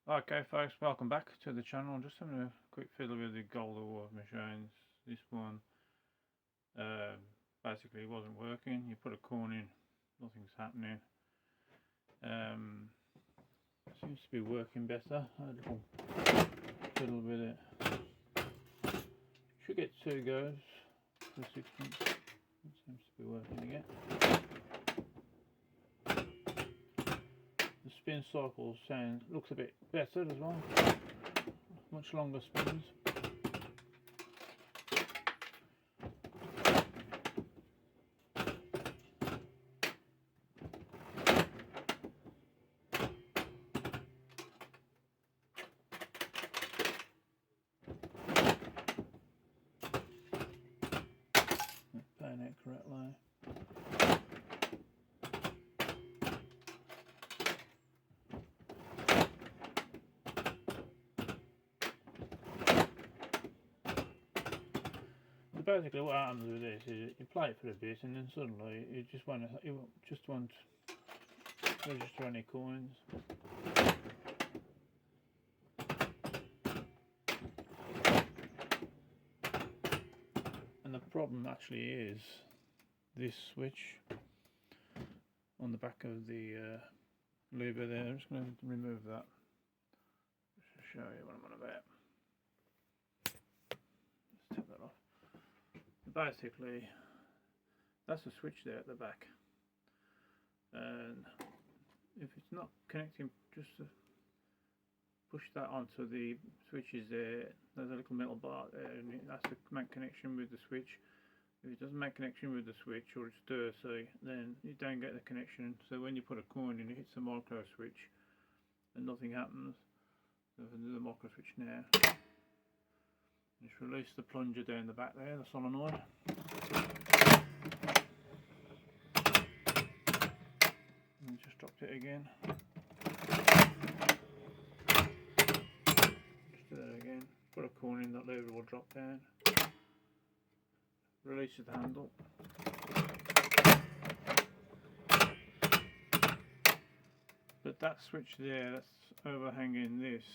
Okay folks, welcome back to the channel. I'm just having a quick fiddle with the gold award machines. This one uh, basically wasn't working. You put a corn in, nothing's happening. Seems to be working better. A little fiddle with it. Should get 2 goes for 6 months. It seems to be working again. The spin cycle looks a bit better as well. Much longer spins. Playing it correctly. So basically what happens with this is you play it for a bit and then suddenly it just won't register any coins. And the problem actually is this switch on the back of the lever there. I'm just going to remove that just to show you what I'm on about. Let's take that off. Basically, that's the switch there at the back, and if it's not connecting, just to push that onto the switches there. There's a little metal bar there, and that's to make connection with the switch. If it doesn't make connection with the switch, or it's dirty, then you don't get the connection. So when you put a coin in, it hits the micro switch and nothing happens. So if I do the micro switch now, just release the plunger down the back there, the solenoid. And just dropped it again. Just do that again. Put a coin in, that lever will drop down. Release the handle. But that switch there, that's overhanging this,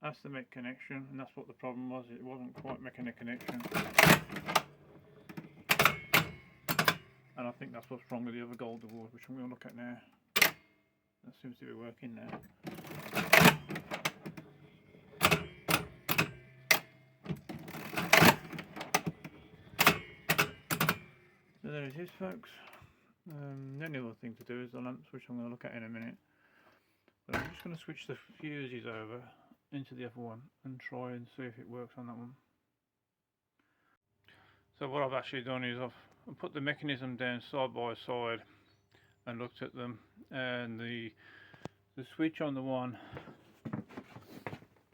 has to make connection, and that's what the problem was. It wasn't quite making a connection. And I think that's what's wrong with the other gold award, which I'm going to look at now. That seems to be working now. So there it is, folks. The only other thing to do is the lamps, which I'm going to look at in a minute. But I'm just going to switch the fuses over into the other one and try and see if it works on that one. So what I've actually done is I've put the mechanism down side by side and looked at them, and the switch on the one,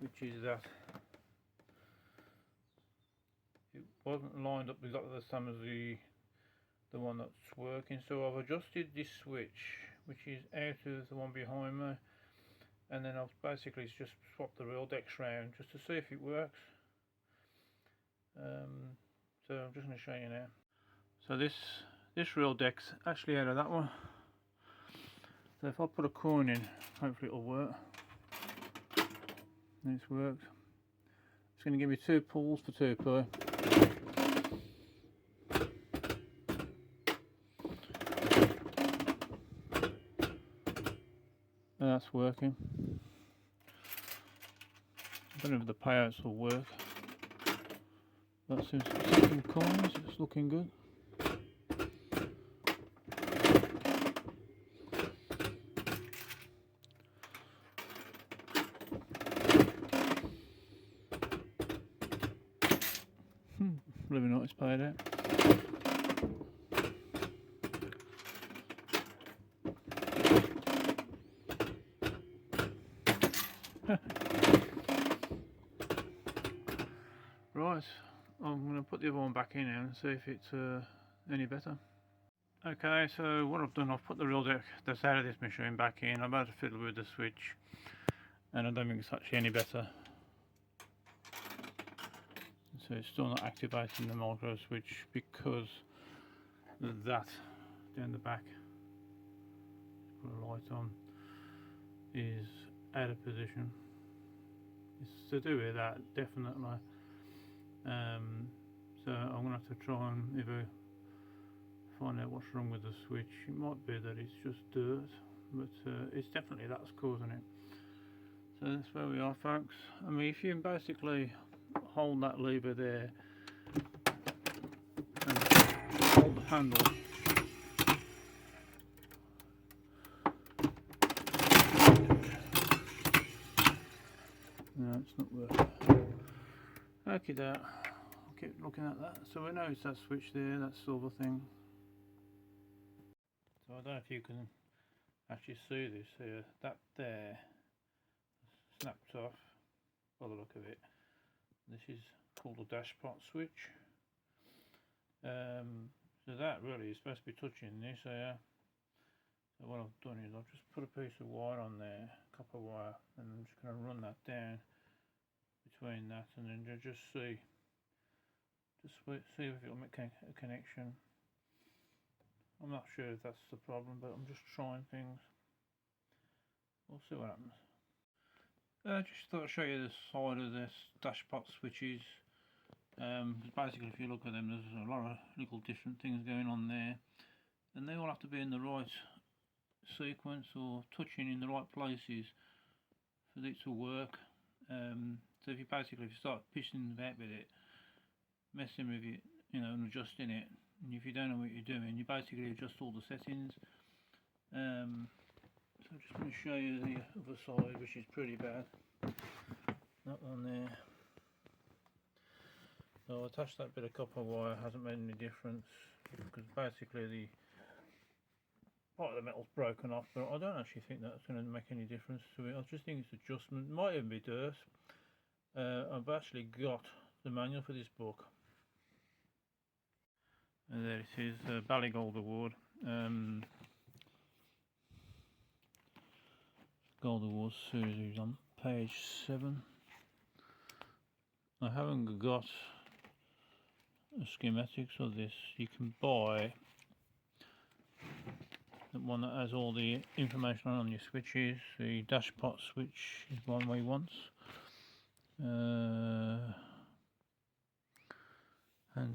which is that, it wasn't lined up exactly the same as the one that's working. So I've adjusted this switch, which is out of the one behind me, and then I've basically just swapped the real decks round just to see if it works. So I'm just going to show you now. So this real deck's actually out of that one. So if I put a coin in, hopefully it'll work. And it's worked. It's going to give me 2 pulls for 2p. And that's working. I don't know if the payouts will work. That seems to be some coins. It's looking good. Really nice paid out. Right, I'm going to put the other one back in now and see if it's any better. Okay, so what I've done, I've put the real deck that's out of this machine back in. I'm about to fiddle with the switch, and I don't think it's actually any better. So it's still not activating the micro switch because of that down the back. Put a light on. is out of position. It's to do with that, definitely. So I'm gonna have to try and either find out what's wrong with the switch. It might be that it's just dirt, but it's definitely that's causing it. So that's where we are, folks. I mean, if you basically hold that lever there and hold the handle, no, it's not working. Okay, that. I'll keep looking at that. So we know it's that switch there, that silver thing. So I don't know if you can actually see this here. That there snapped off by the look of it. This is called a dash pot switch. So that really is supposed to be touching this here. So what I've done is I've just put a piece of wire on there, copper wire, and I'm just going to run that down between that, and then just see if it'll make a connection. I'm not sure if that's the problem, but I'm just trying things. We'll see what happens. Just thought I'd show you the side of this dashpot switches. Basically, if you look at them, there's a lot of little different things going on there, and they all have to be in the right sequence or touching in the right places for it to work. So if you start pissing about with it, messing with it, and adjusting it, and if you don't know what you're doing, you basically adjust all the settings. So I'm just going to show you the other side, which is pretty bad. That one there. So I attached that bit of copper wire, hasn't made any difference, because basically the part of the metal's broken off, but I don't actually think that's going to make any difference to it. I just think it's adjustment. It might even be dirt. I've actually got the manual for this book. And there it is, Bally Gold Award. Gold Award series on page 7. I haven't got schematics of this. You can buy the one that has all the information on your switches. The dashpot switch is one we want. Handle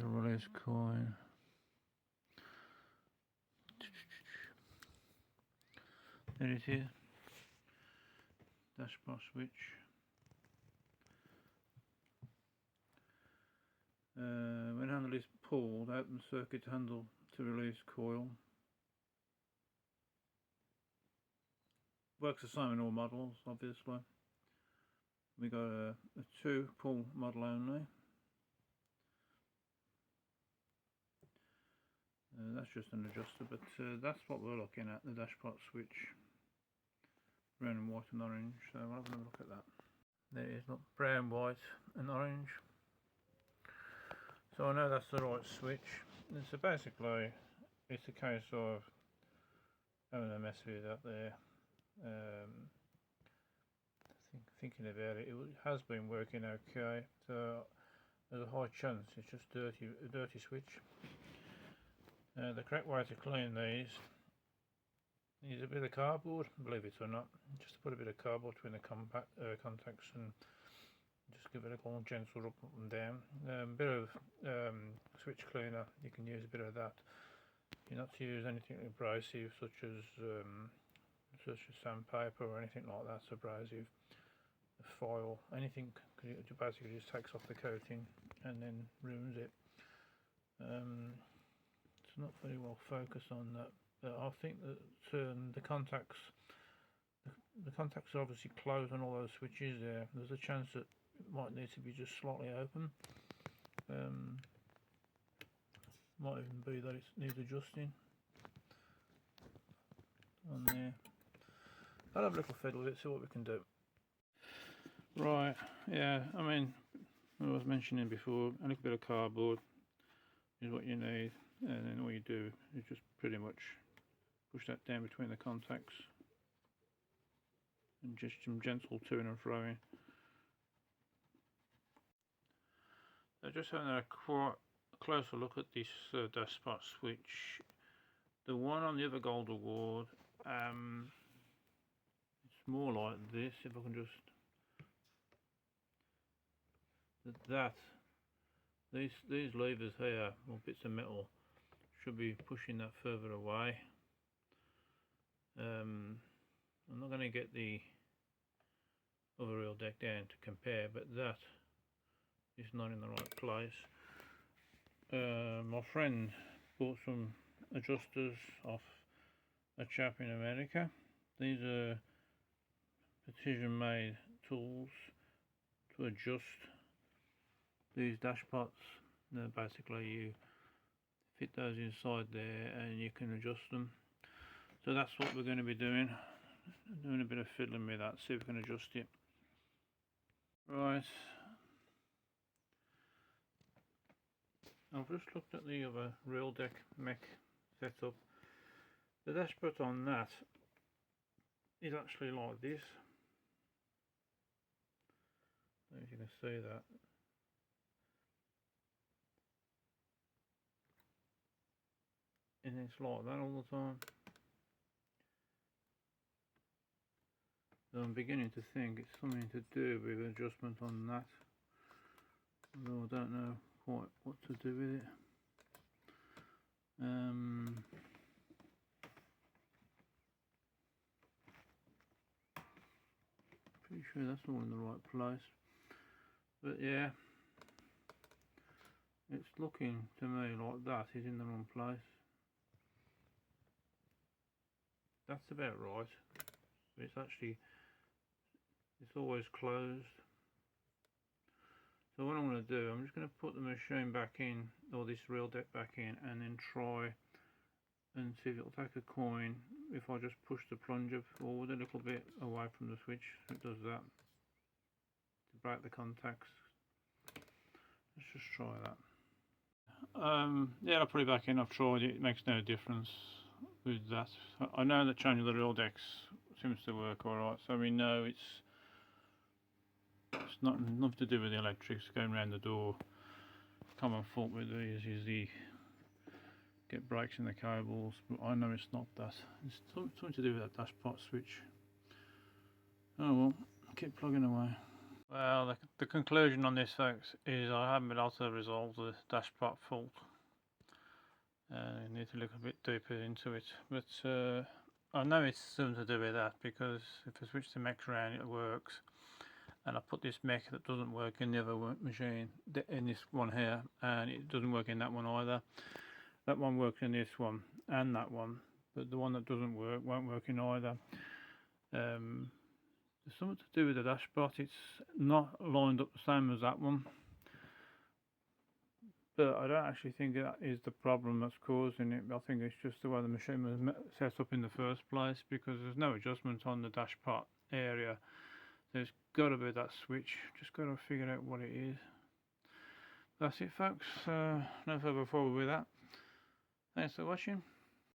release coin. There it is. Dashpot switch. When handle is pulled, open circuit handle to release coil. Works the same in all models, obviously. We got a 2-pull model only. That's just an adjuster, but that's what we're looking at, the dashpot switch. Brown and white and orange, so we'll have a look at that. There it is, look, brown, white and orange. So I know that's the right switch. And so basically, it's a case of having a mess with that there. Thinking about it, it has been working okay. So there's a high chance it's just a dirty switch. The correct way to clean these is a bit of cardboard, believe it or not. Just to put a bit of cardboard between the contacts and just give it a little gentle rub up and down. A bit of switch cleaner, you can use a bit of that. You're not to use anything abrasive such as sandpaper or anything like that, abrasive, foil, anything, because it basically just takes off the coating and then ruins it. It's not very well focused on that, but I think that the contacts are obviously closed on all those switches there. There's a chance that it might need to be just slightly open. Might even be that it needs adjusting on there. I'll have a little fiddle with it, see what we can do. Right, yeah, I mean, I was mentioning before, a little bit of cardboard is what you need, and then all you do is just pretty much push that down between the contacts and just some gentle to-ing and fro-ing. So just having a quite closer look at this dashpot switch. The one on the other Gold Award, it's more like this. If I can just these levers here, or bits of metal, should be pushing that further away. I'm not going to get the other reel deck down to compare, but that is not in the right place. My friend bought some adjusters off a chap in America. These are precision made tools to adjust these dash pots. Basically you fit those inside there and you can adjust them. So that's what we're going to be doing a bit of fiddling with that, see if we can adjust it. Right, I've just looked at the other reel deck mech setup. The dashboard on that is actually like this. I don't know if you can see that. And it's like that all the time. So I'm beginning to think it's something to do with adjustment on that, although I don't know quite what to do with it. Pretty sure that's all in the right place, but yeah, it's looking to me like that is in the wrong place. That's about right, but it's always closed. So what I'm going to do, I'm just going to put the machine back in, or this reel deck back in, and then try and see if it'll take a coin if I just push the plunger forward a little bit away from the switch. It does that to break the contacts. Let's just try that. Yeah, I'll put it back in. I've tried it. It makes no difference with that. I know that changing the reel decks seems to work alright, so we know it's not nothing to do with the electrics going around the door. Common fault with these is the get breaks in the cables, but I know it's not that. It's something to do with that dash pot switch. Oh well, keep plugging away. Well, the conclusion on this, folks, is I haven't been able to resolve the dash pot fault. I need to look a bit deeper into it, but I know it's something to do with that, because if I switch the mech around it works, and I put this mech that doesn't work in the other machine, in this one here, and it doesn't work in that one either. That one works in this one and that one, but the one that doesn't work won't work in either. There's something to do with the dashboard. It's not lined up the same as that one, but I don't actually think that is the problem that's causing it. I think it's just the way the machine was set up in the first place, because there's no adjustment on the dashpot area. There's got to be that switch. Just got to figure out what it is. That's it, folks. No further forward with that. Thanks for watching.